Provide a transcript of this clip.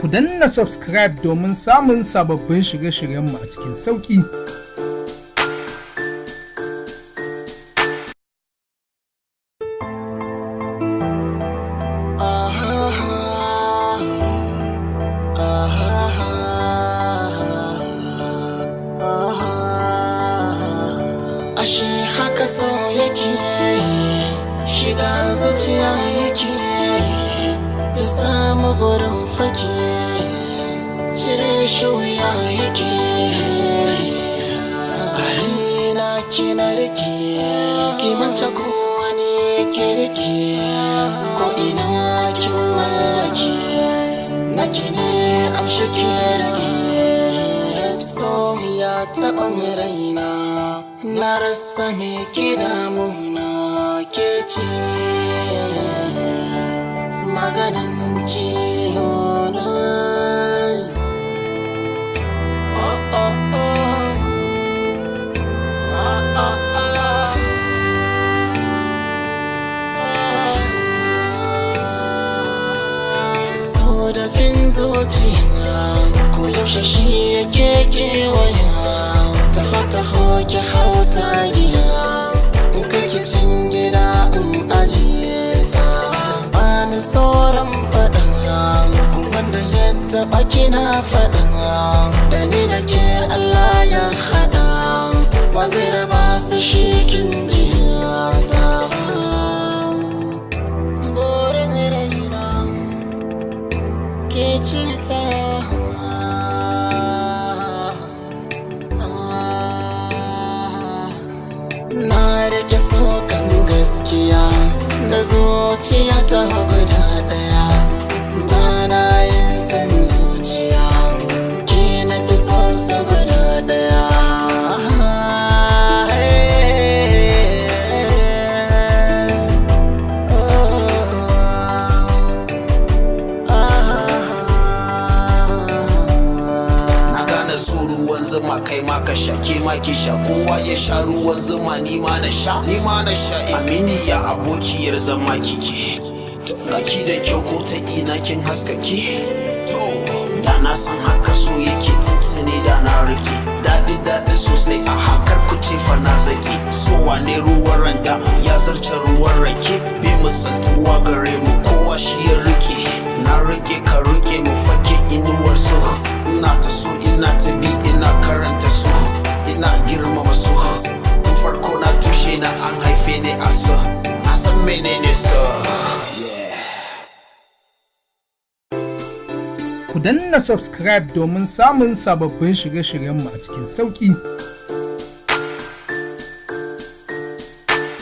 Ku danna subscribe domin samun sababbin shirye-shiryenmu a cikin sauƙi. Ashe haka so yake shiga zuciya yake ya samu gurin fake cire shi wuya yake a raina kina rike kimanta ko wani ke rike ko ina kin mallake naki ne amshi ke rike so ya taɓa raina na rasa me ke damuna ke ce maganin ciwona. Oh, oh, oh. Oh, oh, oh. So da fin zuciya ko yaushe shi yake kewaya taho ki hau tagiya in kake cin gida in ajiye ta bani sauran faɗin wanda ya taɓa kina faɗin da ni da ke Allah ya haɗa ba zai raba su shi kin jiyata burin raina ke ce ta na rike sokan gaskiya da zuciya ta guda daya ba na yin san zuciya ke na fi so su guda daya zuma kai ma ka sha ke ma ki sha kowa ya sha ruwan zuma ni ma na sha amini ya abokiyar zama kike to ki da kyau ko ta ina kin haskake to da na san haka so yake tuntuni da na rike dadi sosai a hakar ku ce fa na zaki so wane ruwan randa ya zarce ruwan rake bai misaltuwa gare mu kowa shi ya rike na rike ka rike mu fake inuwar so ina ta so ina ta bi ina karanta su ina girmama su tun farko na tushe na an haife ni a so na san menene so. Ku danna subscribe domin samun sababbin shirye-shiryenmu a cikin sauƙi.